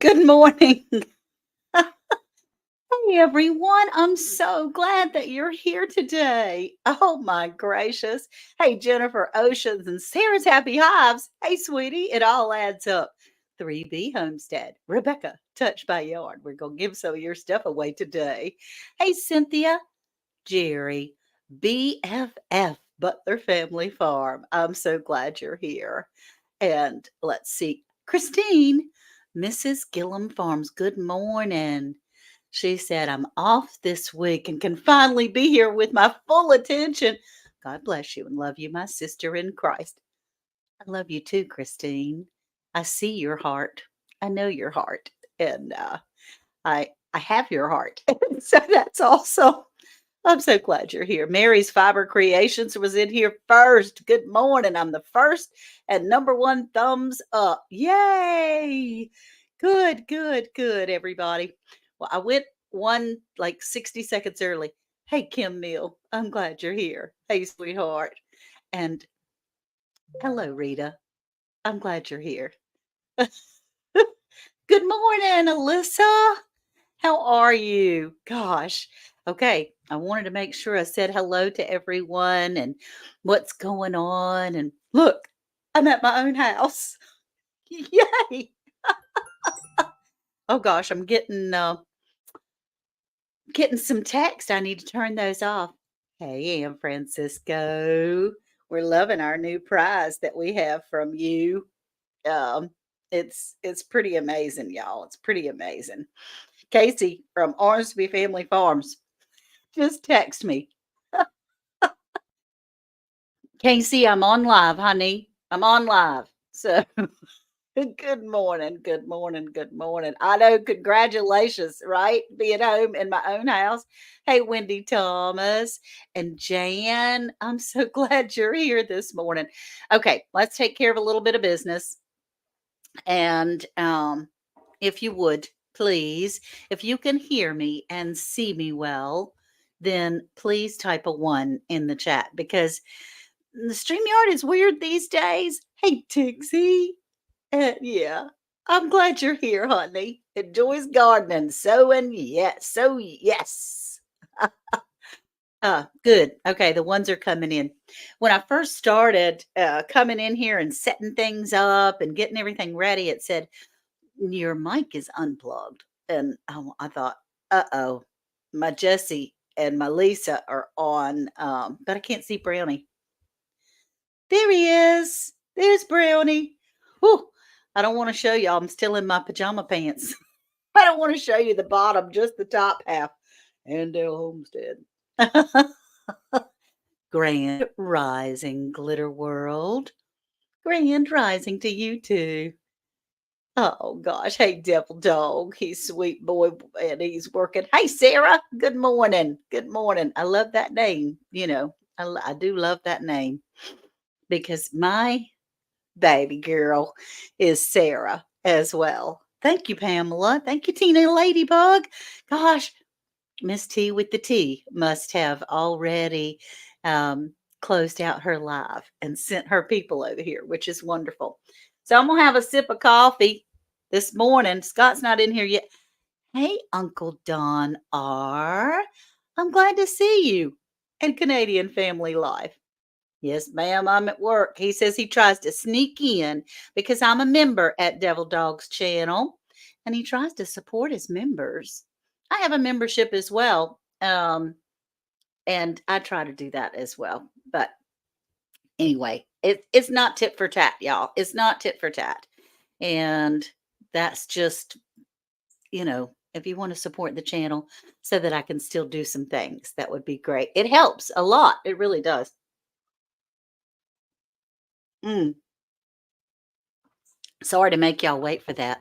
Good morning. Hey, everyone. I'm so glad that you're here today. Oh, my gracious. Hey, Jennifer Oceans and Sarah's Happy Hives. Hey, sweetie, it all adds up. 3B Homestead. Rebecca, Touched by Yard. We're going to give some of your stuff away today. Hey, Cynthia, Jerry, BFF, Butler Family Farm. I'm so glad you're here. And let's see, Christine, Mrs. Gillum Farms. Good morning. She said, I'm off this week and can finally be here with my full attention. God bless you and love you, my sister in Christ. I love you too, Christine. I see your heart. I know your heart. And I have your heart. So that's awesome. I'm so glad you're here. Mary's Fiber Creations was in here first. Good morning. I'm the first and number one thumbs up. Yay! Good, good, good, everybody. Well, I went one like 60 seconds early. Hey, Kim Mill, I'm glad you're here. Hey, sweetheart. And hello, Rita. I'm glad you're here. Good morning, Alyssa. How are you? Gosh. Okay. I wanted to make sure I said hello to everyone and what's going on. And look, I'm at my own house. Yay. Oh gosh, I'm getting some text. I need to turn those off. Hey, Am Francisco. We're loving our new prize that we have from you. Um, it's pretty amazing, y'all. It's pretty amazing. Casey from Ormsby Family Farms just text me. Casey, I'm on live, honey. I'm on live. So good morning, good morning, good morning. I know, congratulations, right? Being home in my own house. Hey, Wendy Thomas and Jan, I'm so glad you're here this morning. Okay, let's take care of a little bit of business. And if you would, please, if you can hear me and see me well, then please type a one in the chat because the StreamYard is weird these days. Hey, Tixie. Yeah. I'm glad you're here, honey. Enjoys gardening. Sowing, yes. So, yes. Good. Okay, the ones are coming in. When I first started coming in here and setting things up and getting everything ready, it said, your mic is unplugged. And I thought, uh-oh, my Jesse and my Lisa are on, but I can't see Brownie. There he is. There's Brownie. Whew. I don't want to show y'all. I'm still in my pajama pants. I don't want to show you the bottom, just the top half. Andale Homestead. Grand rising, glitter world. Grand rising to you too. Oh gosh. Hey, devil dog. He's sweet boy and he's working. Hey, Sarah. Good morning. Good morning. I love that name. I do love that name because my baby girl is Sarah as well. Thank you, Pamela. Thank you, Tina Ladybug. Gosh, Miss T with the T must have already um, closed out her live and sent her people over here, which is wonderful. So I'm going to have a sip of coffee this morning. Scott's not in here yet. Hey, Uncle Don R. I'm glad to see you and Canadian Family Life. Yes, ma'am, I'm at work. He says he tries to sneak in because I'm a member at Devil Dog's channel and he tries to support his members. I have a membership as well. And I try to do that as well. But anyway, it's not tit for tat, y'all. It's not tit for tat. And that's just, if you want to support the channel so that I can still do some things, that would be great. It helps a lot. It really does. Mm. Sorry to make y'all wait for that.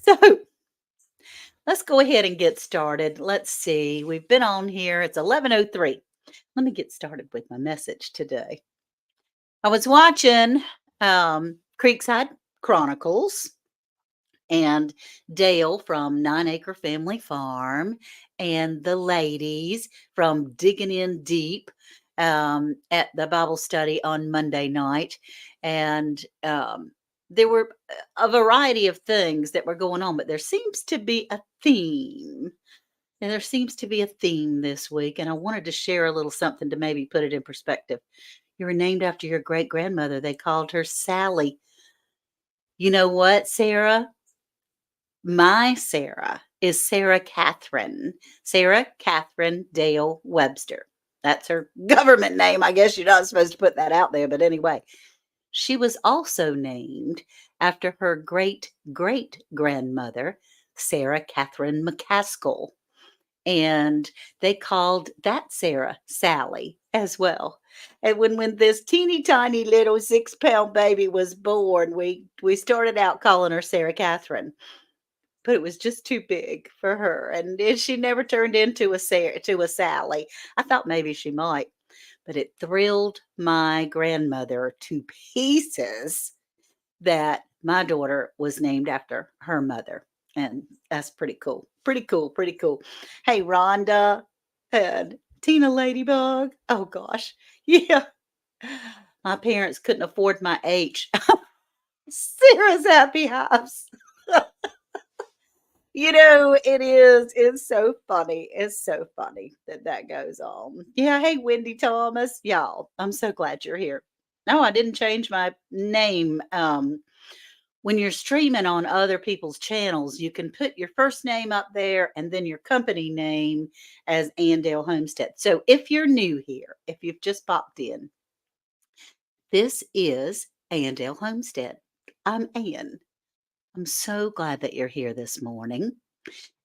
So let's go ahead and get started. Let's see. We've been on here. It's 11:03. Let me get started with my message today. I was watching Creekside Chronicles and Dale from 9 Acre Family Farm and the ladies from Digging In Deep at the Bible study on Monday night. And there were a variety of things that were going on, but there seems to be a theme. And there seems to be a theme this week, and I wanted to share a little something to maybe put it in perspective. You were named after your great grandmother. They called her Sally. You know what, Sarah? My Sarah is Sarah Catherine Dale Webster. That's her government name. I guess you're not supposed to put that out there, but anyway, she was also named after her great great grandmother, Sarah Catherine McCaskill. And they called that Sarah Sally as well. And when this teeny tiny little 6-pound baby was born, we started out calling her Sarah Catherine, but it was just too big for her, and she never turned into a Sally. I thought maybe she might, but it thrilled my grandmother to pieces that my daughter was named after her mother. And that's pretty cool. Pretty cool. Pretty cool. Hey, Rhonda and Tina Ladybug. Oh, gosh. Yeah. My parents couldn't afford my H. Sarah's Happy House. It's so funny. It's so funny that that goes on. Yeah. Hey, Wendy Thomas. Y'all, I'm so glad you're here. No, I didn't change my name. When you're streaming on other people's channels, you can put your first name up there and then your company name as Andale Homestead. So if you're new here, if you've just popped in, this is Andale Homestead. I'm Ann. I'm so glad that you're here this morning.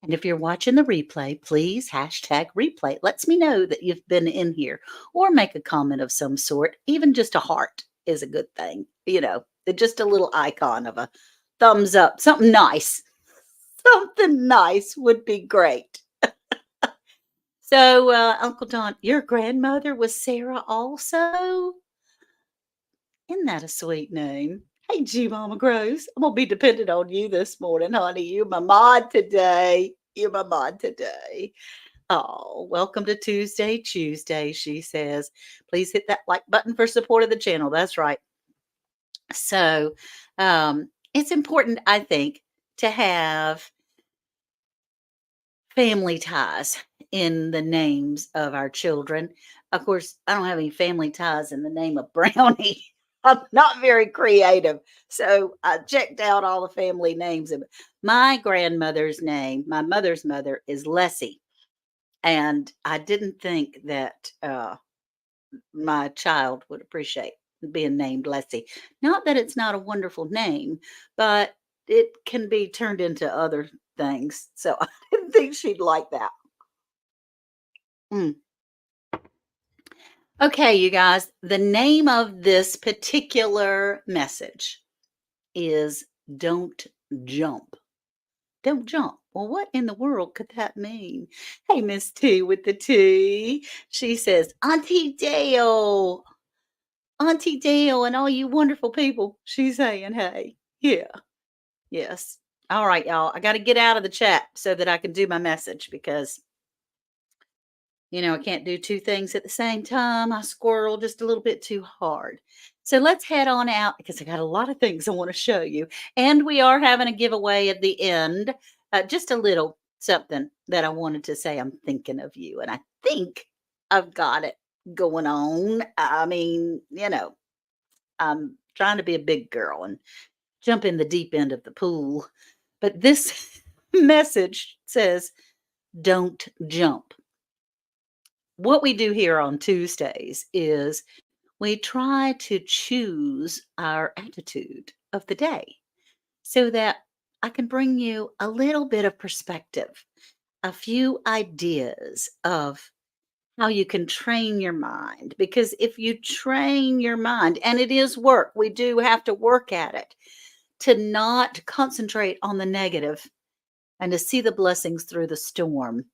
And if you're watching the replay, please hashtag replay. It lets me know that you've been in here, or make a comment of some sort. Even just a heart is a good thing. Just a little icon of a thumbs up, something nice. Something nice would be great. So, Uncle Don, your grandmother was Sarah also? Isn't that a sweet name? Hey, G Mama Gross, I'm gonna be dependent on you this morning, honey. You're my mod today. You're my mod today. Oh, welcome to ChooseDay, she says. Please hit that like button for support of the channel. That's right. So, it's important, I think, to have family ties in the names of our children. Of course, I don't have any family ties in the name of Brownie. I'm not very creative. So I checked out all the family names. My grandmother's name, my mother's mother, is Lessie. And I didn't think that my child would appreciate being named Leslie. Not that it's not a wonderful name, but it can be turned into other things. So I didn't think she'd like that. Mm. Okay, you guys, the name of this particular message is Don't Jump. Don't jump. Well, what in the world could that mean? Hey, Miss T with the T. She says, Auntie Dale, and all you wonderful people. She's saying, hey. Yeah. Yes. All right, y'all. I got to get out of the chat so that I can do my message because, I can't do two things at the same time. I squirrel just a little bit too hard. So let's head on out because I got a lot of things I want to show you. And we are having a giveaway at the end. Just a little something that I wanted to say. I'm thinking of you, and I think I've got it going on. I mean, I'm trying to be a big girl and jump in the deep end of the pool. But this message says, don't jump. What we do here on Tuesdays is we try to choose our attitude of the day so that I can bring you a little bit of perspective, a few ideas of how you can train your mind. Because if you train your mind, and it is work, we do have to work at it, to not concentrate on the negative and to see the blessings through the storm,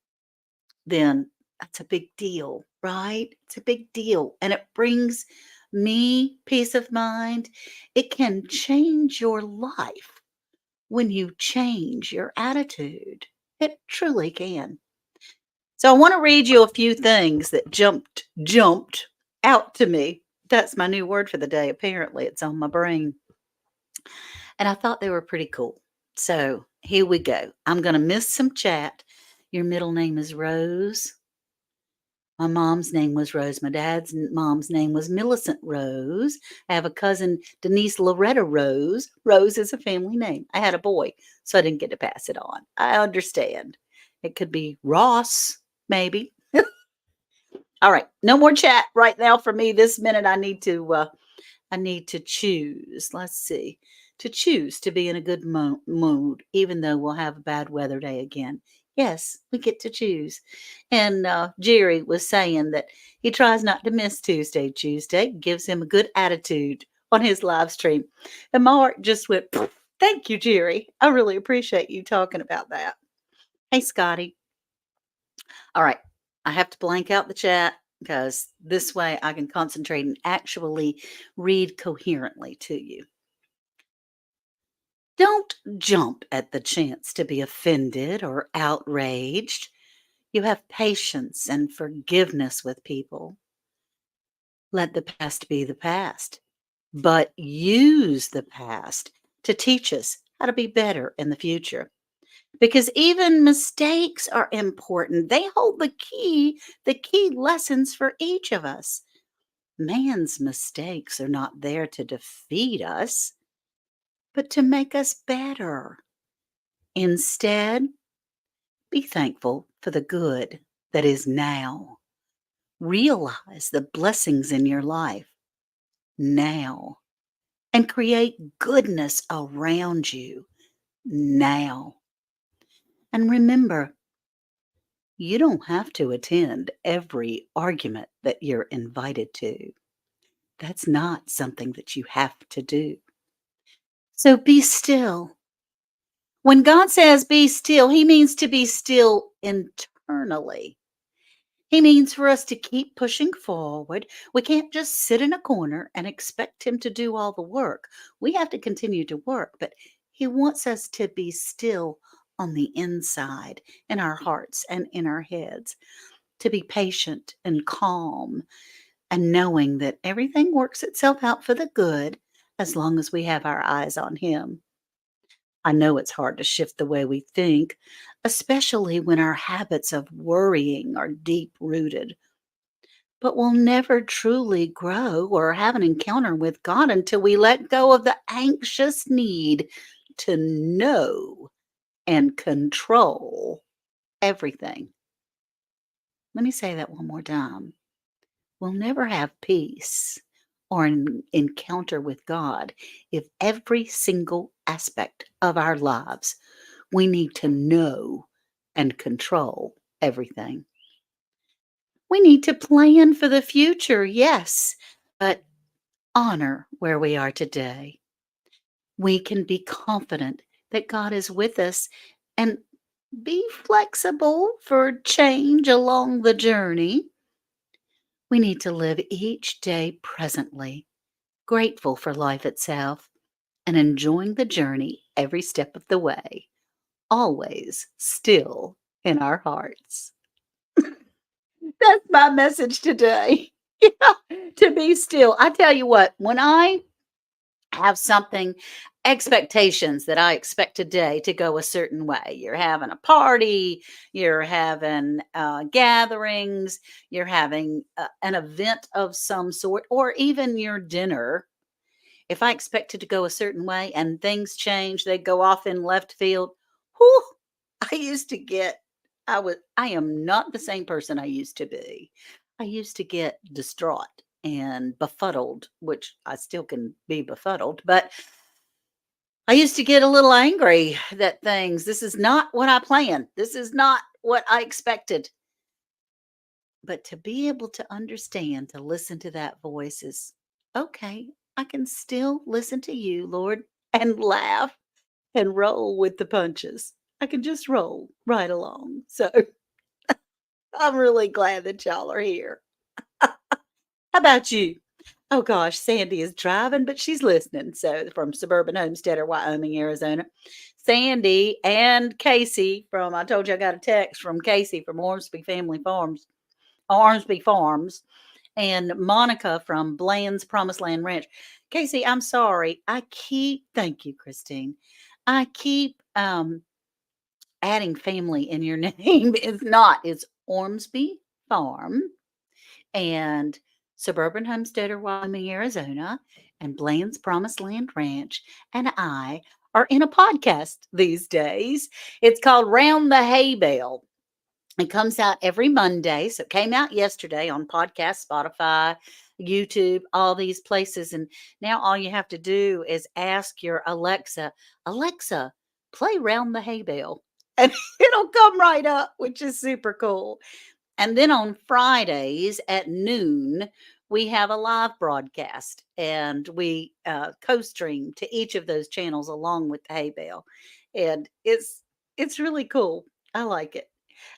then that's a big deal, right? It's a big deal. And it brings me peace of mind. It can change your life when you change your attitude. It truly can. So I want to read you a few things that jumped out to me. That's my new word for the day. Apparently, it's on my brain. and I thought they were pretty cool. So here we go. I'm going to miss some chat. Your middle name is Rose. My mom's name was Rose. My dad's mom's name was Millicent Rose. I have a cousin, Denise Loretta Rose. Rose is a family name. I had a boy, so I didn't get to pass it on. I understand. It could be Ross, maybe. All right, no more chat right now for me. This minute, I need to choose. Let's see. To choose to be in a good mood, even though we'll have a bad weather day again. Yes, we get to choose. And Jerry was saying that he tries not to miss Tuesday. Tuesday gives him a good attitude on his live stream. And my heart just went, "Poof." Thank you, Jerry. I really appreciate you talking about that. Hey, Scotty. All right. I have to blank out the chat because this way I can concentrate and actually read coherently to you. Don't jump at the chance to be offended or outraged. You have patience and forgiveness with people. Let the past be the past, but use the past to teach us how to be better in the future. Because even mistakes are important. They hold the key lessons for each of us. Man's mistakes are not there to defeat us, but to make us better. Instead, be thankful for the good that is now. Realize the blessings in your life now and create goodness around you now. And remember, you don't have to attend every argument that you're invited to. That's not something that you have to do. So be still. When God says be still, he means to be still internally. He means for us to keep pushing forward. We can't just sit in a corner and expect him to do all the work. We have to continue to work, but he wants us to be still on the inside, in our hearts and in our heads, to be patient and calm and knowing that everything works itself out for the good as long as we have our eyes on him. I know it's hard to shift the way we think, especially when our habits of worrying are deep rooted. But we'll never truly grow or have an encounter with God until we let go of the anxious need to know and control everything. Let me say that one more time. We'll never have peace or an encounter with God if every single aspect of our lives we need to know and control everything. We need to plan for the future, yes, but honor where we are today. We can be confident that God is with us and be flexible for change along the journey. We need to live each day presently, grateful for life itself, and enjoying the journey every step of the way, always still in our hearts. That's my message today. Yeah, to be still. I tell you what, when I have something, expectations that I expect today to go a certain way. You're having a party, you're having gatherings, you're having an event of some sort, or even your dinner. If I expect it to go a certain way and things change, they go off in left field. Whew, I used to get, I am not the same person I used to be. I used to get distraught and befuddled, which I still can be befuddled, but I used to get a little angry that this is not what I planned. This is not what I expected. But to be able to understand, to listen to that voice is okay. I can still listen to you, Lord, and laugh and roll with the punches. I can just roll right along. So I'm really glad that y'all are here. How about you? Oh gosh, Sandy is driving, but she's listening. So from Suburban Homesteader, Wyoming, Arizona. Sandy and Casey from, I told you I got a text from Casey from Ormsby Farms, and Monica from Bland's Promised Land Ranch. Casey, I'm sorry. Thank you, Christine. I keep adding family in your name. It's not. It's Ormsby Farm and Suburban Homesteader, Wyoming, Arizona, and Bland's Promised Land Ranch. And I are in a podcast these days. It's called Round the Hay Bale. It comes out every Monday. So it came out yesterday on podcast, Spotify, YouTube, all these places. And now all you have to do is ask your Alexa, play Round the Hay Bale. And it'll come right up, which is super cool. And then on Fridays at noon, we have a live broadcast and we co-stream to each of those channels along with the hay bale. And it's really cool. I like it.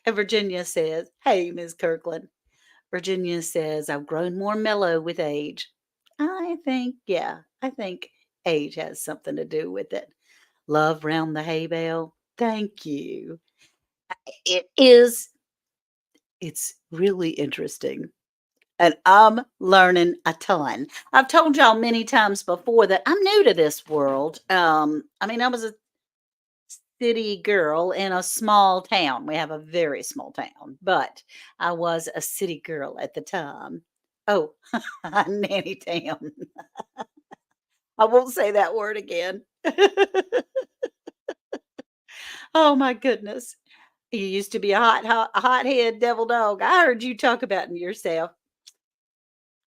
And Virginia says, "Hey, Ms. Kirkland." Virginia says, "I've grown more mellow with age." I think age has something to do with it. Love round the hay bale. Thank you. It is, it's really interesting. And I'm learning a ton. I've told y'all many times before that I'm new to this world. I mean, I was a city girl in a small town. We have a very small town, but I was a city girl at the time. Oh, nanny town. I won't say that word again. Oh my goodness. You used to be a hothead devil dog. I heard you talk about yourself.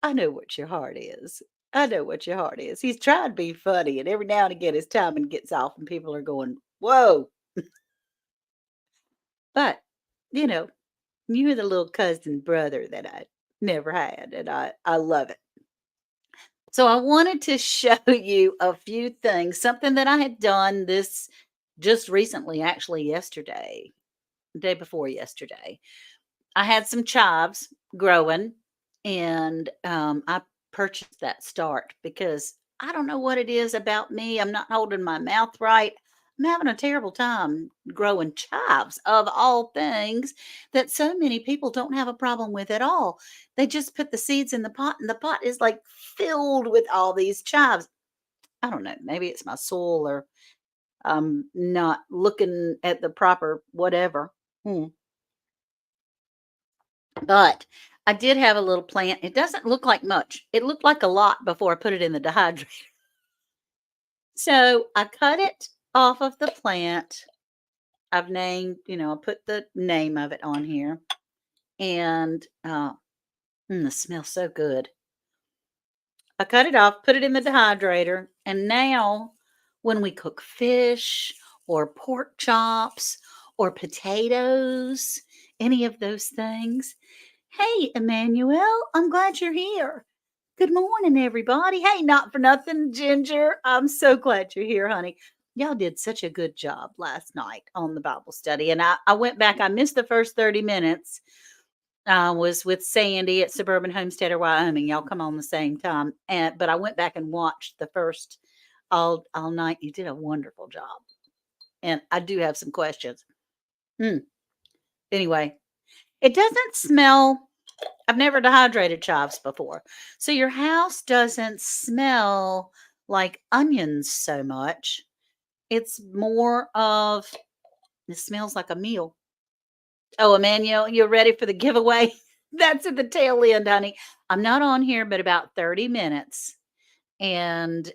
I know what your heart is. I know what your heart is. He's trying to be funny, and every now and again his timing gets off, and people are going, "Whoa!" But you know, you're the little cousin brother that I never had, and I love it. So I wanted to show you a few things, something that I had done this just recently, actually yesterday, day before yesterday. I had some chives growing, and I purchased that start because I don't know what it is about me. I'm not holding my mouth right. I'm having a terrible time growing chives, of all things, that so many people don't have a problem with at all. They just put the seeds in the pot, and the pot is like filled with all these chives. I don't know. Maybe it's my soil, or I'm not looking at the proper whatever. Hmm. But I did have a little plant. It doesn't look like much. It looked like a lot before I put it in the dehydrator. So I cut it off of the plant. I've named, I put the name of it on here. And the smells so good. I cut it off, put it in the dehydrator. And now when we cook fish or pork chops or potatoes, any of those things. Hey, Emmanuel, I'm glad you're here. Good morning, everybody. Hey, not for nothing, Ginger. I'm so glad you're here, honey. Y'all did such a good job last night on the Bible study. And I went back, I missed the first 30 minutes. I was with Sandy at Suburban Homesteader, Wyoming. Y'all come on the same time. But I went back and watched the first all night. You did a wonderful job. And I do have some questions. Hmm. Anyway, it doesn't smell. I've never dehydrated chives before. So your house doesn't smell like onions so much. It's more of, it smells like a meal. Oh, Emmanuel, you're ready for the giveaway? That's at the tail end, honey. I'm not on here but about 30 minutes. And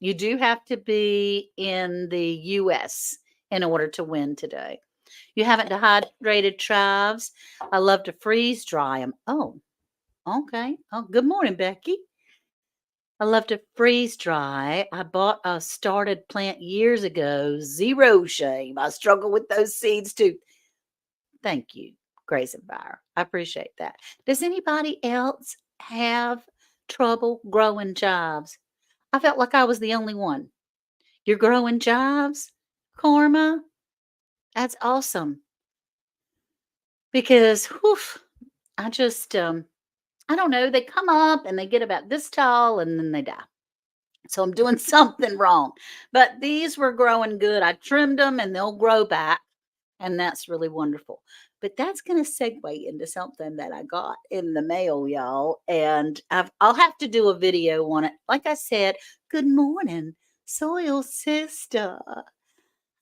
you do have to be in the US in order to win today. You haven't dehydrated chives. I love to freeze dry them. Oh, okay. Oh, good morning, Becky. I love to freeze dry. I bought a started plant years ago. Zero shame. I struggle with those seeds too. Thank you, Grace and Buyer. I appreciate that. Does anybody else have trouble growing chives? I felt like I was the only one. You're growing chives, Karma? That's awesome. Because, whew, I just, I don't know. They come up and they get about this tall and then they die. So I'm doing something wrong. But these were growing good. I trimmed them and they'll grow back. And that's really wonderful. But that's going to segue into something that I got in the mail, y'all. And I'll have to do a video on it. Like I said, good morning, soil sister.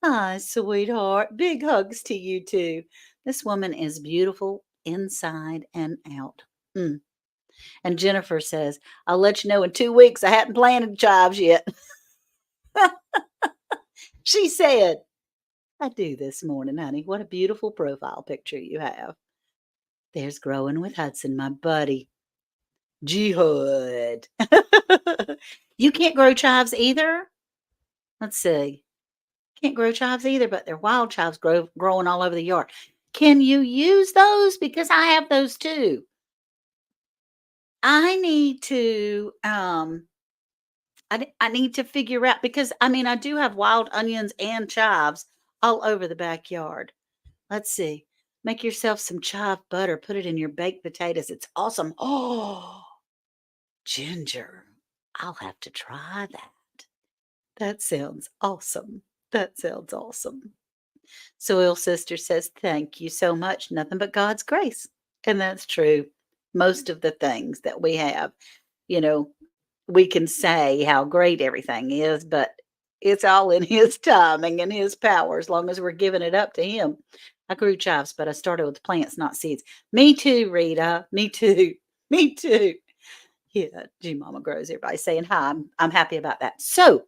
Hi, sweetheart. Big hugs to you too. This woman is beautiful inside and out. Mm. And Jennifer says, I'll let you know in 2 weeks. I hadn't planted chives yet. She said, I do this morning, honey. What a beautiful profile picture you have. There's Growing with Hudson, my buddy. Jihad. You can't grow chives either? Let's see. Can't grow chives either, but they're wild chives growing all over the yard. Can you use those? Because I have those too. I need to I need to figure out, because I mean I do have wild onions and chives all over the backyard. Let's see. Make yourself some chive butter, put it in your baked potatoes. It's awesome. Oh, ginger. I'll have to try that. That sounds awesome. That sounds awesome. Soil Sister says, thank you so much. Nothing but God's grace. And that's true. Most of the things that we have, you know, we can say how great everything is, but it's all in His timing and His power as long as we're giving it up to Him. I grew chives, but I started with plants, not seeds. Me too, Rita. Me too. Me too. Yeah, G Mama grows. Everybody saying hi. I'm happy about that. So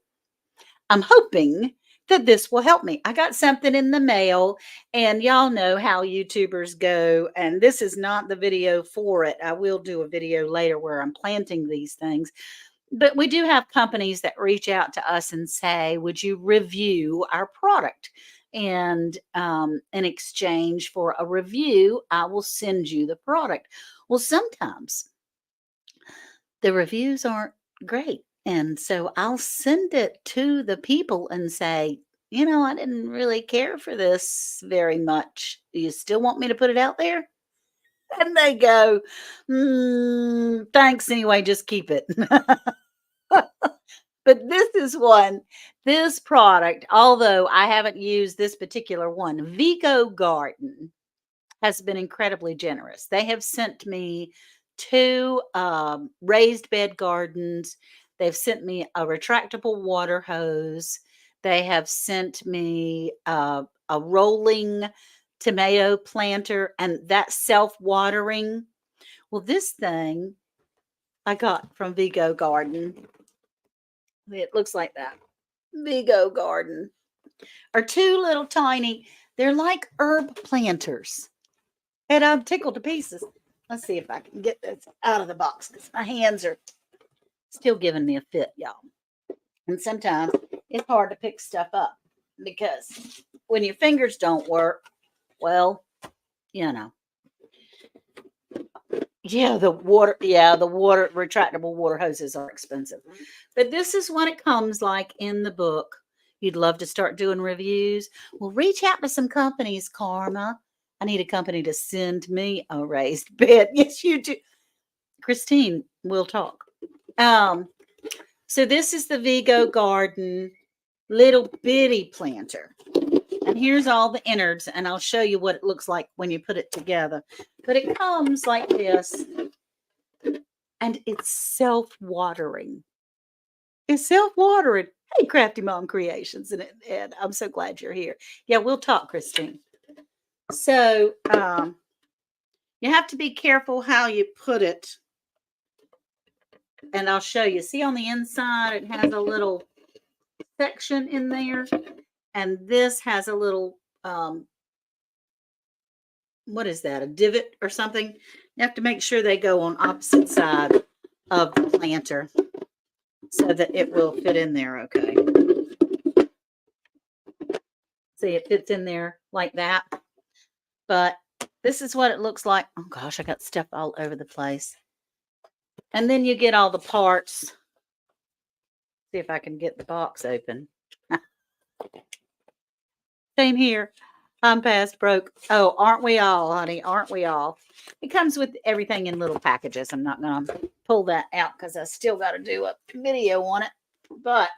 I'm hoping that this will help me. I got something in the mail, and y'all know how YouTubers go, and this is not the video for it. I will do a video later where I'm planting these things. But we do have companies that reach out to us and say, would you review our product? And in exchange for a review, I will send you the product. Well, sometimes the reviews aren't great. And so I'll send it to the people and say, I didn't really care for this very much. Do you still want me to put it out there? And they go, thanks anyway, just keep it. But this product, although I haven't used this particular one, Vigo Garden has been incredibly generous. They have sent me 2 raised bed gardens. They've sent me a retractable water hose. They have sent me a rolling tomato planter, and that's self-watering. Well, this thing I got from Vigo Garden. It looks like that. Vigo Garden. Are 2 little tiny, they're like herb planters. And I'm tickled to pieces. Let's see if I can get this out of the box because my hands are still giving me a fit, y'all. And sometimes it's hard to pick stuff up because when your fingers don't work, well, the water retractable water hoses are expensive. But this is what it comes like in the book. You'd love to start doing reviews? Well, reach out to some companies, Karma. I need a company to send me a raised bed. Yes, you do. Christine, we'll talk. So this is the Vigo Garden little bitty planter. And here's all the innards, and I'll show you what it looks like when you put it together. But it comes like this, and it's self-watering. It's self-watering. Hey, Crafty Mom Creations, and I'm so glad you're here. Yeah, we'll talk, Christine. So you have to be careful how you put it. And I'll show you. See on the inside, it has a little section in there. And this has a little, what is that? A divot or something? You have to make sure they go on opposite side of the planter so that it will fit in there okay. See, it fits in there like that. But this is what it looks like. Oh gosh, I got stuff all over the place. And then you get all the parts. See if I can get the box open. Same here. I'm past broke. Oh, aren't we all, honey? Aren't we all? It comes with everything in little packages. I'm not going to pull that out because I still got to do a video on it. But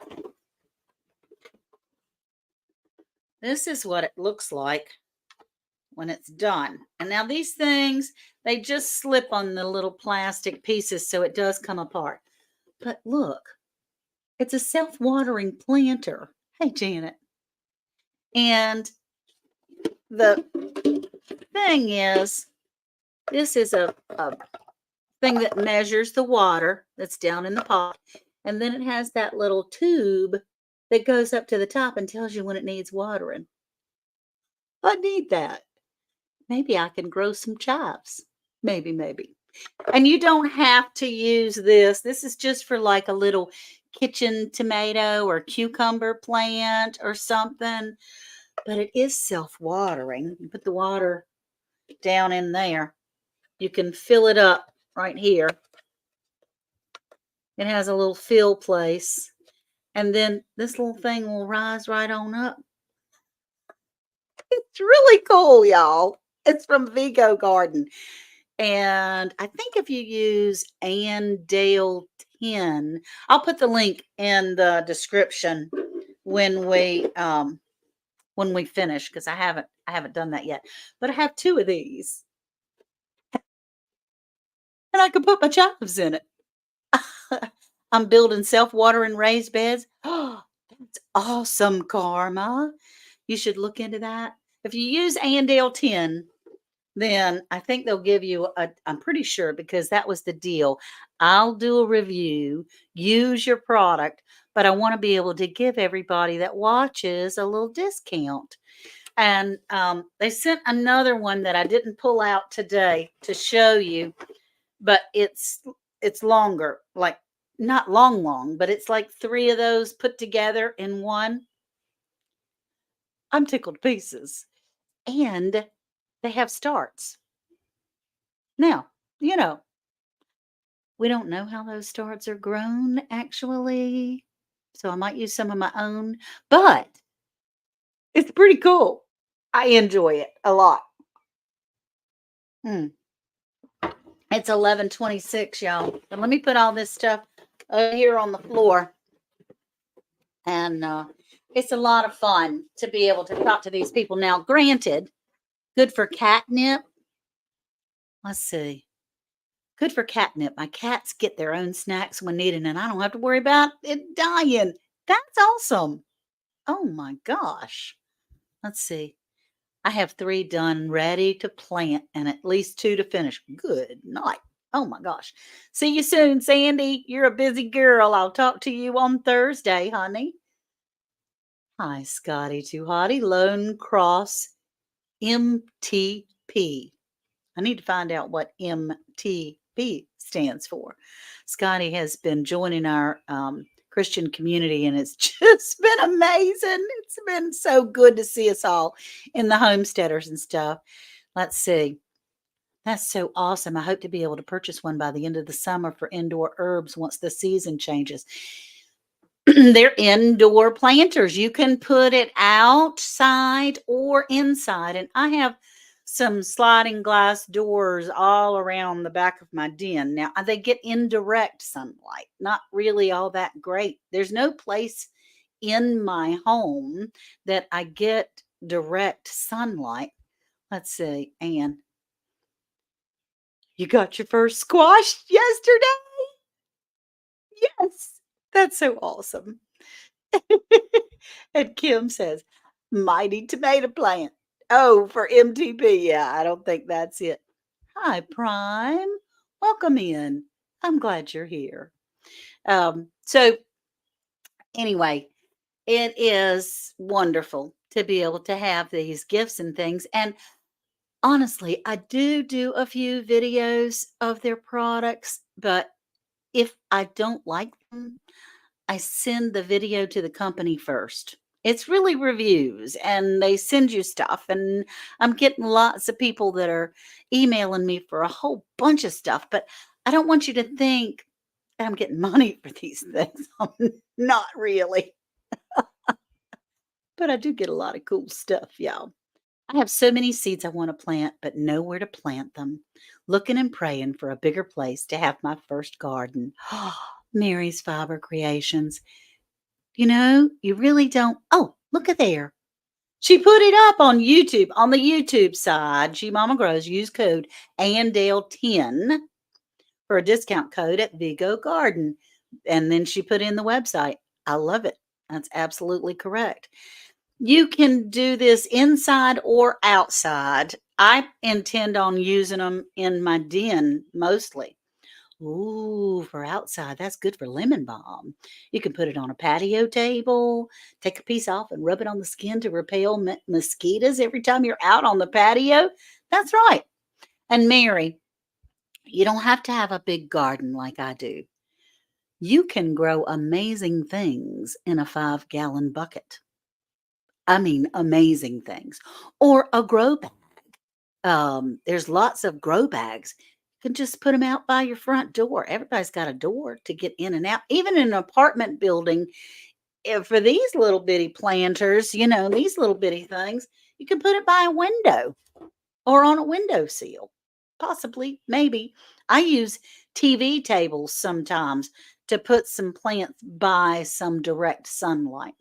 this is what it looks like when it's done. And now these things, they just slip on the little plastic pieces, so it does come apart. But look, it's a self-watering planter. Hey, Janet. And the thing is, this is a thing that measures the water that's down in the pot. And then it has that little tube that goes up to the top and tells you when it needs watering. I need that. Maybe I can grow some chives. Maybe, maybe. And you don't have to use this. This is just for like a little kitchen tomato or cucumber plant or something. But it is self-watering. You put the water down in there. You can fill it up right here. It has a little fill place. And then this little thing will rise right on up. It's really cool, y'all. It's from Vigo Garden. And I think if you use Andale 10, I'll put the link in the description when we finish, because I haven't done that yet. But I have 2 of these. And I can put my chives in it. I'm building self-watering raised beds. Oh, that's awesome, Karma. You should look into that. If you use Andale 10, then I think they'll give you I'm pretty sure, because that was the deal. I'll do a review, use your product, but I want to be able to give everybody that watches a little discount. And they sent another one that I didn't pull out today to show you, but it's longer, like not long, but it's like 3 of those put together in one. I'm tickled pieces. And they have starts. Now, we don't know how those starts are grown actually. So I might use some of my own, but it's pretty cool. I enjoy it a lot. Mm. It's 11:26, y'all. But let me put all this stuff over here on the floor. And it's a lot of fun to be able to talk to these people. Now, granted, good for catnip. Let's see. Good for catnip. My cats get their own snacks when needed, and I don't have to worry about it dying. That's awesome. Oh my gosh. Let's see. I have 3 done, ready to plant, and at least 2 to finish. Good night. Oh my gosh. See you soon, Sandy. You're a busy girl. I'll talk to you on Thursday, honey. Hi, Scotty Too Hottie, Lone Cross MTP. I need to find out what MTP stands for. Scotty has been joining our Christian community, and it's just been amazing. It's been so good to see us all in the homesteaders and stuff. Let's see. That's so awesome. I hope to be able to purchase one by the end of the summer for indoor herbs once the season changes. They're indoor planters. You can put it outside or inside. And I have some sliding glass doors all around the back of my den. Now, they get indirect sunlight, not really all that great. There's no place in my home that I get direct sunlight. Let's see. And you got your first squash yesterday? Yes. That's so awesome. And Kim says, mighty tomato plant. Oh, for MTP. Yeah, I don't think that's it. Hi, Prime. Welcome in. I'm glad you're here. So anyway, it is wonderful to be able to have these gifts and things. And honestly, I do a few videos of their products, but if I don't like them, I send the video to the company first. It's really reviews, and they send you stuff, and I'm getting lots of people that are emailing me for a whole bunch of stuff, but I don't want you to think that I'm getting money for these things. I'm not really. But I do get a lot of cool stuff, y'all. I have so many seeds I want to plant, but nowhere to plant them. Looking and praying for a bigger place to have my first garden. Mary's Fiber Creations. You really don't. Oh, look at there. She put it up on YouTube. On the YouTube side, She Mama Grows, use code ANDALE10 for a discount code at Vigo Garden. And then she put in the website. I love it. That's absolutely correct. You can do this inside or outside. I intend on using them in my den mostly. Ooh, for outside, that's good for lemon balm. You can put it on a patio table, take a piece off and rub it on the skin to repel mosquitoes every time you're out on the patio. That's right. And Mary, you don't have to have a big garden like I do. You can grow amazing things in a 5-gallon bucket. I mean, amazing things. Or a grow bag. There's lots of grow bags. You can just put them out by your front door. Everybody's got a door to get in and out. Even in an apartment building, for these little bitty planters, these little bitty things, you can put it by a window or on a windowsill. Possibly, maybe. I use TV tables sometimes to put some plants by some direct sunlight.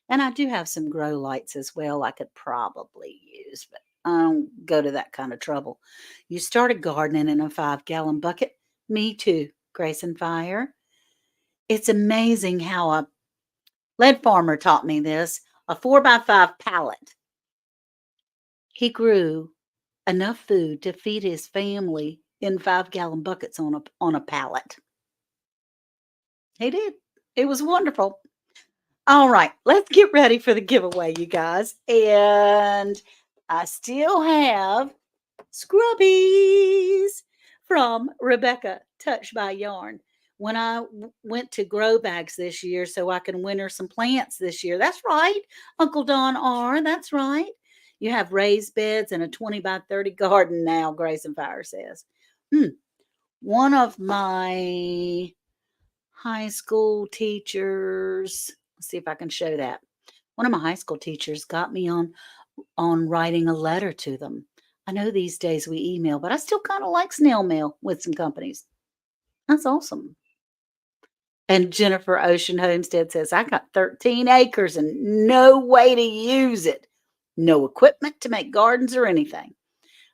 And I do have some grow lights as well I could probably use, but I don't go to that kind of trouble. You started gardening in a 5-gallon bucket. Me too, Grace and Fire. It's amazing how a lead farmer taught me this. A 4x5 pallet. He grew enough food to feed his family in 5-gallon buckets on a pallet. He did. It was wonderful. All right, let's get ready for the giveaway, you guys. And I still have Scrubbies from Rebecca, Touched by Yarn. When I went to grow bags this year so I can winter some plants this year. That's right, Uncle Don R. That's right. You have raised beds and a 20 by 30 garden now, Grace and Fire says. One of my high school teachers, let's see if I can show that. One of my high school teachers got me on writing a letter to them. I know these days we email, but I still kind of like snail mail with some companies. That's awesome. And Jennifer Ocean Homestead says, I got 13 acres and no way to use it. No equipment to make gardens or anything.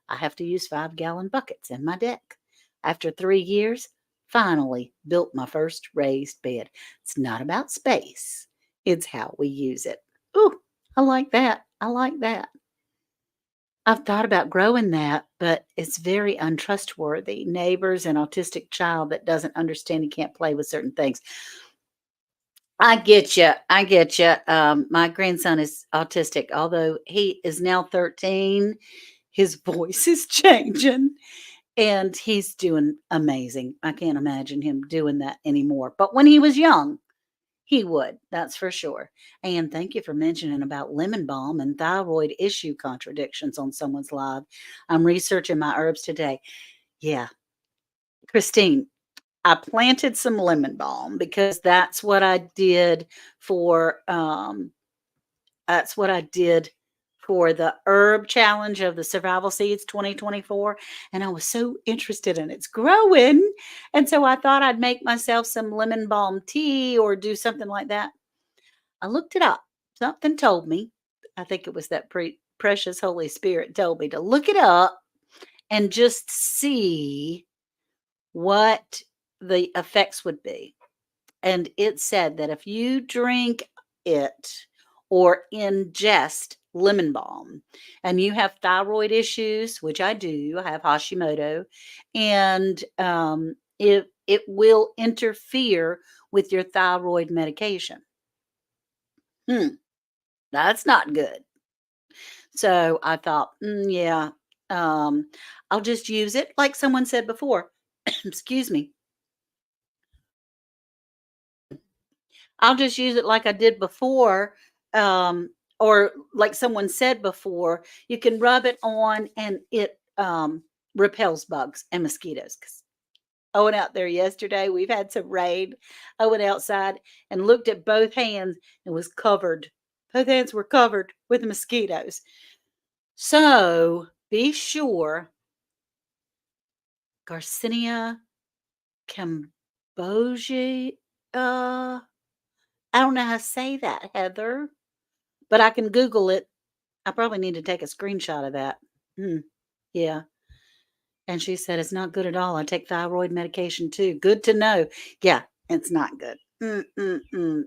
I have to use 5-gallon buckets in my deck. After 3 years, finally built my first raised bed. It's not about space, it's how we use it. Ooh, I like that. I like that. I've thought about growing that, but it's very untrustworthy. Neighbors, and autistic child that doesn't understand and can't play with certain things. I get you. I get you. My grandson is autistic, although he is now 13. His voice is changing and he's doing amazing. I can't imagine him doing that anymore. But when he was young, he would, that's for sure. And thank you for mentioning about lemon balm and thyroid issue contradictions on someone's live. I'm researching my herbs today. Yeah, Christine, I planted some lemon balm because for that's what I did for the herb challenge of the Survival Seeds 2024. And I was so interested in its growing. And so I thought I'd make myself some lemon balm tea or do something like that. I looked it up. Something told me, I think it was that precious Holy Spirit told me to look it up and just see what the effects would be. And it said that if you drink it or ingest lemon balm and you have thyroid issues, which I do, I have Hashimoto, and it will interfere with your thyroid medication. That's not good. So I thought, yeah, I'll just use it like someone said before. Excuse me. I'll just use it like I did before, or like someone said before, you can rub it on and it repels bugs and mosquitoes. 'Cause I went out there yesterday. We've had some rain. I went outside and looked at both hands and was covered. Both hands were covered with mosquitoes. So be sure, Garcinia cambogia. I don't know how to say that, Heather, but I can Google it. I probably need to take a screenshot of that. Mm, yeah. And she said, "It's not good at all. I take thyroid medication too." Good to know. Yeah, it's not good.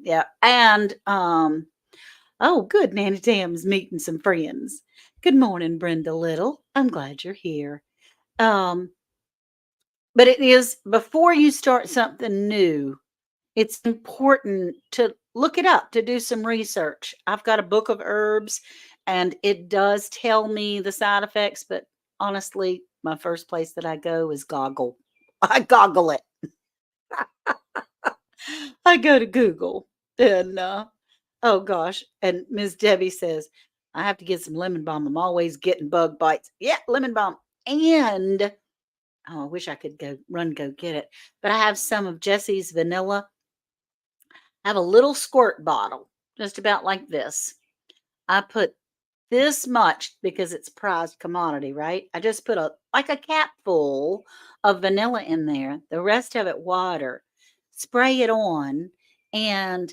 Yeah. And oh, good. Nanny Tam's meeting some friends. Good morning, Brenda Little. I'm glad you're here. Um, but it is before you start something new, it's important to look it up, to do some research. I've got a book of herbs and it does tell me the side effects, but honestly, my first place that I go is Goggle. I goggle it. I go to Google and oh gosh. And Miss Debbie says, I have to get some lemon balm. I'm always getting bug bites. Yeah, lemon balm. And oh, I wish I could go get it. But I have some of Jesse's vanilla. I have a little squirt bottle, just about like this. I put this much because it's prized commodity, right? I just put a like a cap full of vanilla in there, the rest of it water, spray it on, and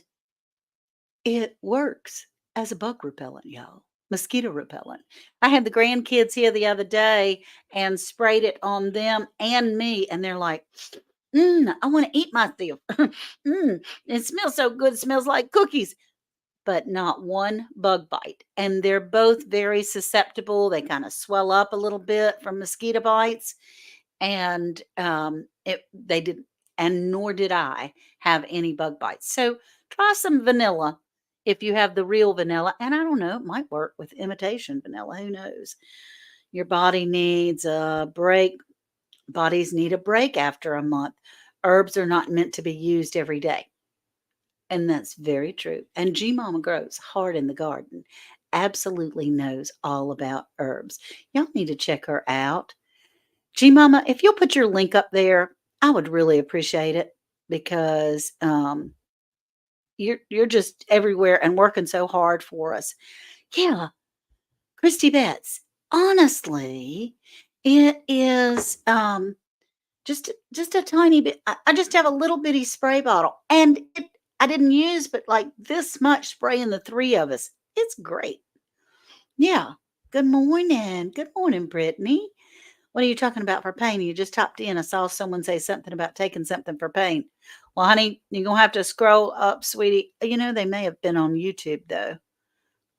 it works as a bug repellent, y'all. Mosquito repellent. I had the grandkids here the other day and sprayed it on them and me, and they're like, I want to eat myself. It smells so good. It smells like cookies, but not one bug bite. And they're both very susceptible. They kind of swell up a little bit from mosquito bites. And they didn't, and nor did I have any bug bites. So try some vanilla if you have the real vanilla. And I don't know, it might work with imitation vanilla. Who knows? Your body needs a break. Bodies need a break after a month. Herbs are not meant to be used every day. And that's very true. And G Mama grows hard in the garden. Absolutely knows all about herbs. Y'all need to check her out. G Mama, if you'll put your link up there, I would really appreciate it because you're just everywhere and working so hard for us. Yeah, Christy Betts. Honestly, it is just a tiny bit. I just have a little bitty spray bottle, and I didn't use but like this much spray in the three of us. It's great. Yeah. Good morning. Good morning, Brittany. What are you talking about for pain? You just topped in. I saw someone say something about taking something for pain. Well, honey, you're gonna have to scroll up, sweetie. You know, they may have been on YouTube though.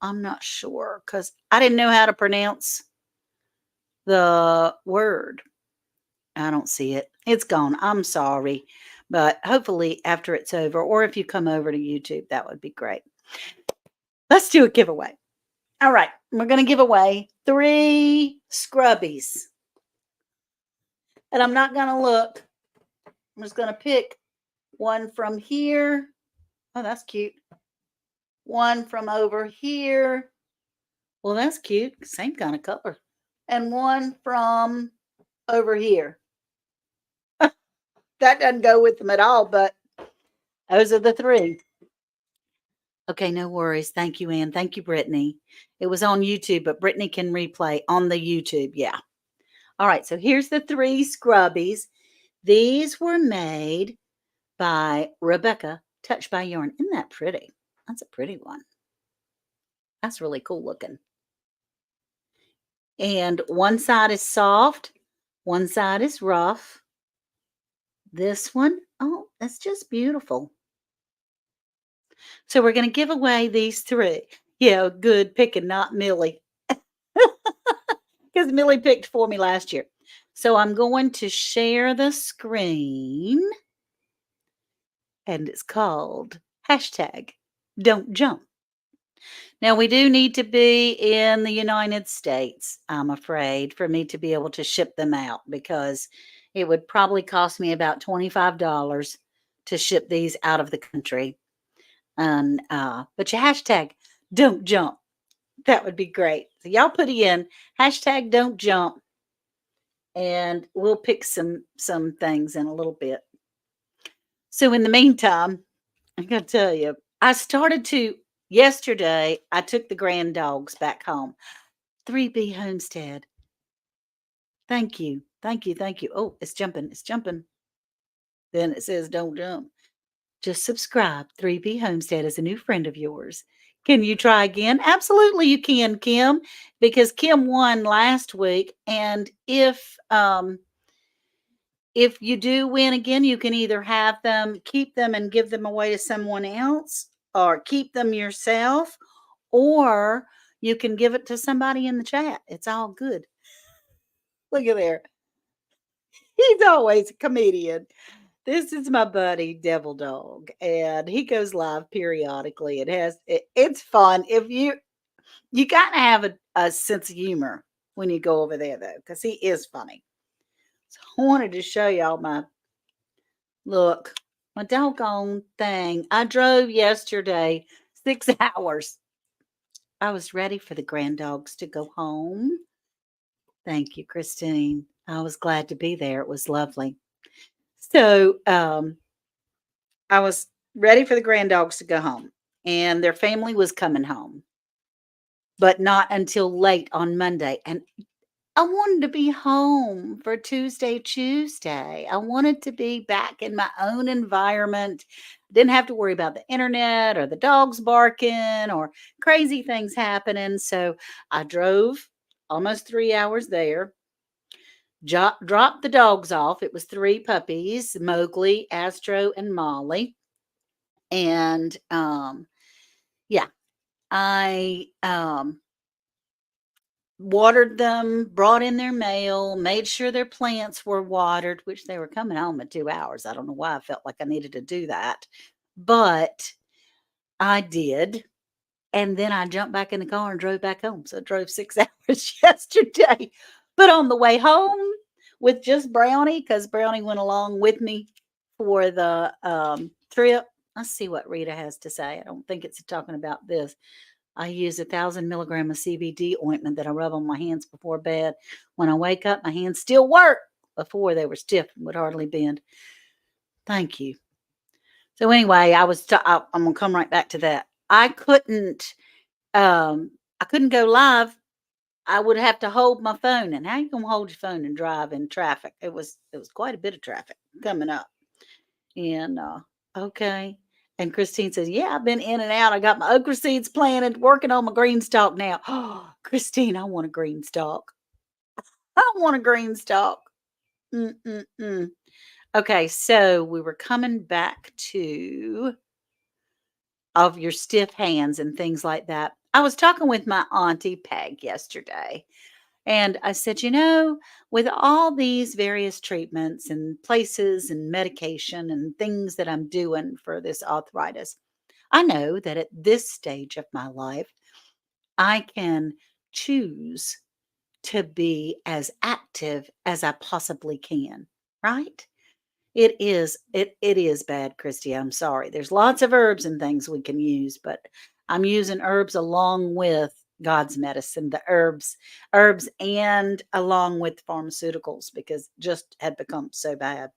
I'm not sure because I didn't know how to pronounce the word. I don't see it. It's gone. I'm sorry. But hopefully after it's over, or if you come over to YouTube, that would be great. Let's do a giveaway. All right. We're going to give away 3 scrubbies. And I'm not going to look. I'm just going to pick one from here. Oh, that's cute. One from over here. Well, that's cute. Same kind of color. And one from over here. That doesn't go with them at all, but those are the 3. Okay, no worries. Thank you, Ann. Thank you, Brittany. It was on YouTube, but Brittany can replay on the YouTube. Yeah. All right. So here's the 3 scrubbies. These were made by Rebecca, Touched by Yarn. Isn't that pretty? That's a pretty one. That's really cool looking. And one side is soft, one side is rough. This one, oh, that's just beautiful. So we're going to give away these 3. Yeah, good picking, not Millie. Because Millie picked for me last year. So I'm going to share the screen. And it's called hashtag Don't Jump. Now, we do need to be in the United States, I'm afraid, for me to be able to ship them out because it would probably cost me about $25 to ship these out of the country. And but your hashtag Don't Jump. That would be great. So y'all put in hashtag Don't Jump, and we'll pick some things in a little bit. So in the meantime, I gotta tell you, I started to yesterday. I took the grand dogs back home. 3B Homestead. Thank you, thank you, thank you. Oh, it's jumping, it's jumping. Then it says don't jump. Just subscribe. 3B Homestead is a new friend of yours. Can you try again? Absolutely, you can, Kim, because Kim won last week. And if you do win again, you can either have them, keep them and give them away to someone else, or keep them yourself, or you can give it to somebody in the chat. It's all good. Look at there. He's always a comedian. This is my buddy Devil Dog, and he goes live periodically. It's fun. If you gotta have a sense of humor when you go over there though, because he is funny. So I wanted to show y'all look, my doggone thing. I drove yesterday 6 hours. I was ready for the grand dogs to go home. Thank you, Christine. I was glad to be there. It was lovely. So I was ready for the grand dogs to go home, and their family was coming home, but not until late on Monday. And I wanted to be home for ChooseDay. I wanted to be back in my own environment. Didn't have to worry about the internet or the dogs barking or crazy things happening. So I drove almost 3 hours there, dropped the dogs off. It was three puppies, Mowgli, Astro, and Molly. And yeah, I watered them, brought in their mail, made sure their plants were watered, which they were coming home in 2 hours. I don't know why I felt like I needed to do that, but I did. And then I jumped back in the car and drove back home. So I drove 6 hours yesterday. But on the way home with just Brownie, because Brownie went along with me for the trip. Let's see what Rita has to say. I don't think it's talking about this. I use 1,000 milligrams of CBD ointment that I rub on my hands before bed. When I wake up, my hands still work. Before they were stiff and would hardly bend. Thank you. So anyway, I'm gonna come right back to that. I couldn't go live. I would have to hold my phone. And how you gonna hold your phone and drive in traffic? It was quite a bit of traffic coming up. And okay. And Christine says, "Yeah, I've been in and out. I got my okra seeds planted, working on my green stalk now." Oh, Christine, I want a green stalk. I want a green stalk. Mm-mm-mm. Okay, so we were coming back to of your stiff hands and things like that. I was talking with my auntie Peg yesterday, and I said, with all these various treatments and places and medication and things that I'm doing for this arthritis, I know that at this stage of my life, I can choose to be as active as I possibly can, right? It is bad, Christy. I'm sorry. There's lots of herbs and things we can use, but I'm using herbs along with God's medicine, the herbs and along with pharmaceuticals because just had become so bad.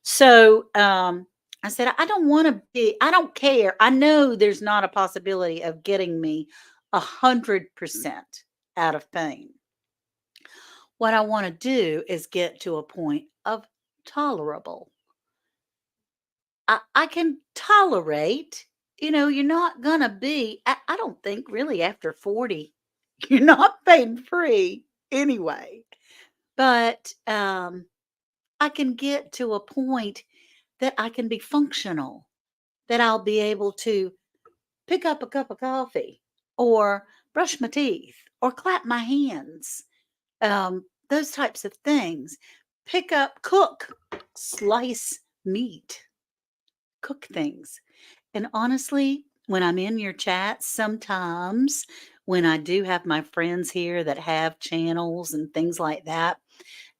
So I said, I don't care. I know there's not a possibility of getting me 100% out of pain. What I want to do is get to a point of tolerable. I can tolerate, you're not going to be, I don't think really after 40, you're not pain free anyway. But I can get to a point that I can be functional, that I'll be able to pick up a cup of coffee or brush my teeth or clap my hands, those types of things. Pick up, cook, slice meat, cook things. And honestly, when I'm in your chat, sometimes when I do have my friends here that have channels and things like that,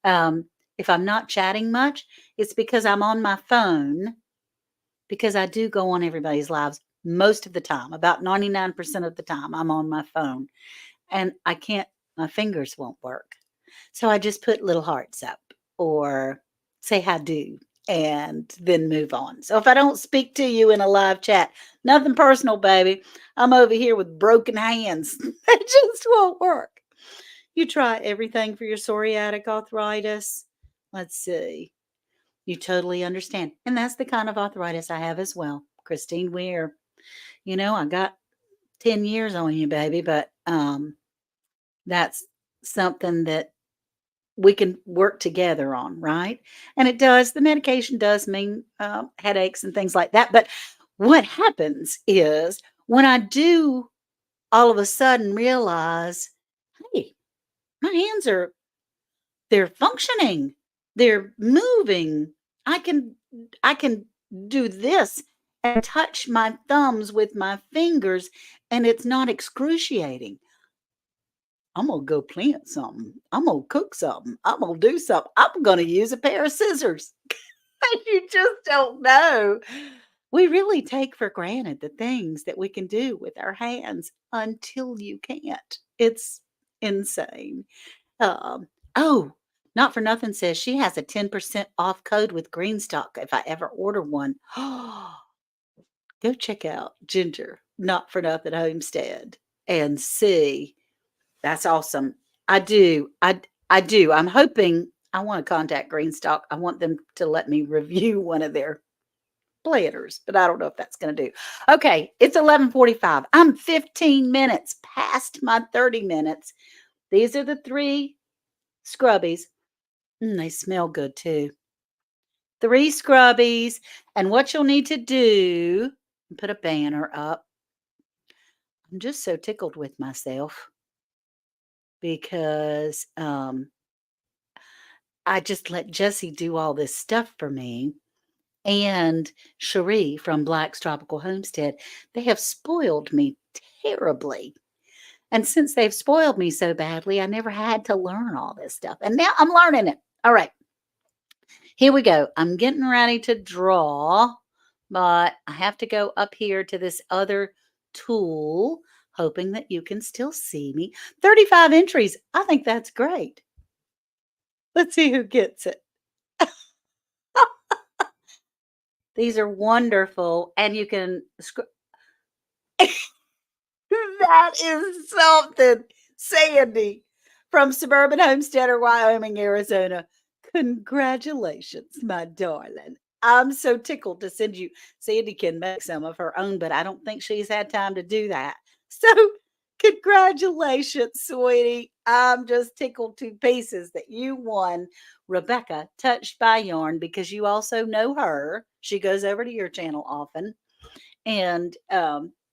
um, if I'm not chatting much, it's because I'm on my phone because I do go on everybody's lives most of the time. About 99% of the time, I'm on my phone and my fingers won't work. So I just put little hearts up or say "I do" and then move on. So if I don't speak to you in a live chat, nothing personal, baby. I'm over here with broken hands. It just won't work. You try everything for your psoriatic arthritis. Let's see. You totally understand. And that's the kind of arthritis I have as well. Christine Weir. I got 10 years on you, baby, but, that's something that we can work together on, right? And it does, the medication does mean, headaches and things like that, but what happens is when I do all of a sudden realize, "Hey, my hands are they're functioning, they're moving. I can I can do this and touch my thumbs with my fingers, and it's not excruciating. I'm gonna go plant something. I'm gonna cook something. I'm gonna do something. I'm gonna use a pair of scissors." You just don't know. We really take for granted the things that we can do with our hands until you can't. It's insane. Um, oh, Not for nothing says she has a 10% off code with Greenstock if I ever order one. Go check out Ginger, Not for Nothing Homestead, and see. That's awesome. I do. I do. I'm hoping I want to contact Greenstock. I want them to let me review one of their planters, but I don't know if that's going to do. Okay, it's 11:45. I'm 15 minutes past my 30 minutes. These are the 3 scrubbies. They smell good too. 3 scrubbies, and what you'll need to do, put a banner up. I'm just so tickled with myself because I just let Jesse do all this stuff for me, and Cherie from Black's Tropical Homestead. They have spoiled me terribly. And since they've spoiled me so badly, I never had to learn all this stuff. And now I'm learning it. All right. Here we go. I'm getting ready to draw, but I have to go up here to this other tool, hoping that you can still see me. 35 entries. I think that's great. Let's see who gets it. These are wonderful, and you can that is something. Sandy from Suburban Homesteader, Wyoming, Arizona. Congratulations, my darling. I'm so tickled to send you. Sandy can make some of her own, but I don't think she's had time to do that. So, congratulations, sweetie. I'm just tickled to pieces that you won Rebecca Touched by Yarn because you also know her. She goes over to your channel often. And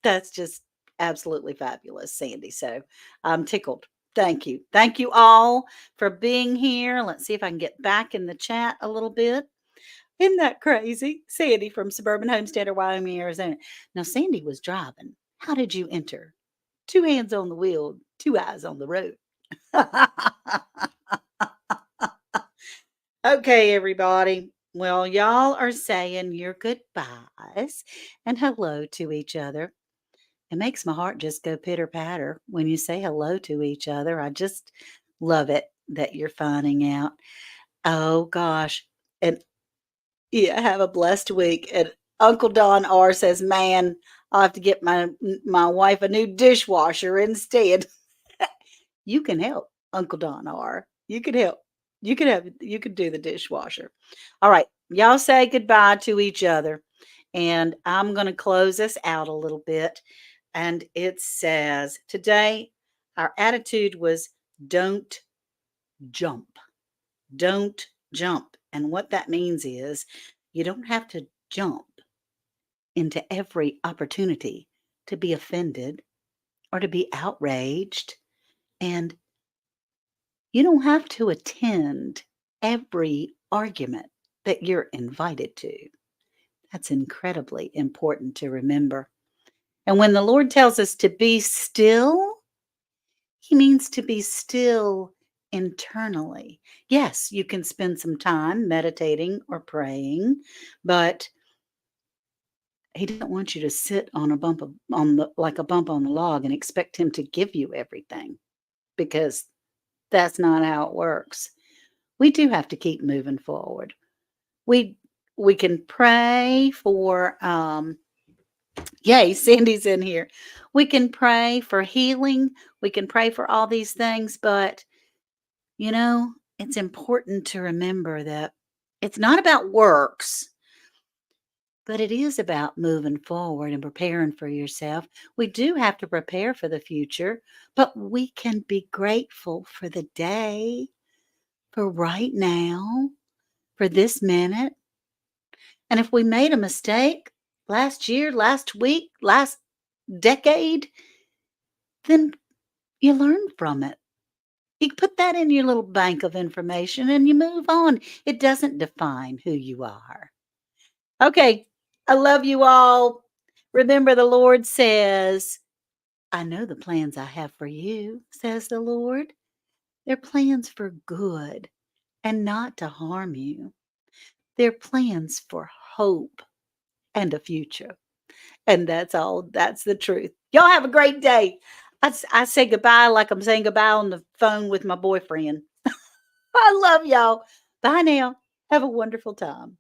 that's just absolutely fabulous, Sandy. So I'm tickled. Thank you. Thank you all for being here. Let's see if I can get back in the chat a little bit. Isn't that crazy? Sandy from Suburban Homesteader, Wyoming, Arizona. Now, Sandy was driving. How did you enter? 2 hands on the wheel, 2 eyes on the road. Okay, everybody. Well, y'all are saying your goodbyes and hello to each other. It makes my heart just go pitter patter when you say hello to each other. I just love it that you're finding out. Oh gosh. And yeah, have a blessed week. And Uncle Don R says, "Man, I'll have to get my wife a new dishwasher instead." You can help, Uncle Don R. You can help. You could do the dishwasher. All right. Y'all say goodbye to each other. And I'm going to close this out a little bit. And it says, today our attitude was don't jump. Don't jump. And what that means is you don't have to jump into every opportunity to be offended or to be outraged. And you don't have to attend every argument that you're invited to. That's incredibly important to remember. And when the Lord tells us to be still, He means to be still internally. Yes, you can spend some time meditating or praying, but He doesn't want you to sit on a bump of, on the like a bump on the log and expect Him to give you everything because that's not how it works. We do have to keep moving forward. We we can pray for yay, Cindy's in here. We can pray for healing. We can pray for all these things, but it's important to remember that it's not about works, But it is about moving forward and preparing for yourself. We do have to prepare for the future, but we can be grateful for the day, for right now, for this minute. And if we made a mistake last year, last week, last decade, then you learn from it. You put that in your little bank of information and you move on. It doesn't define who you are. Okay, I love you all. Remember, the Lord says, I know the plans I have for you, says the Lord. They're plans for good and not to harm you. They're plans for hope and a future. And that's all. That's the truth. Y'all have a great day. I say goodbye like I'm saying goodbye on the phone with my boyfriend. I love y'all. Bye now. Have a wonderful time.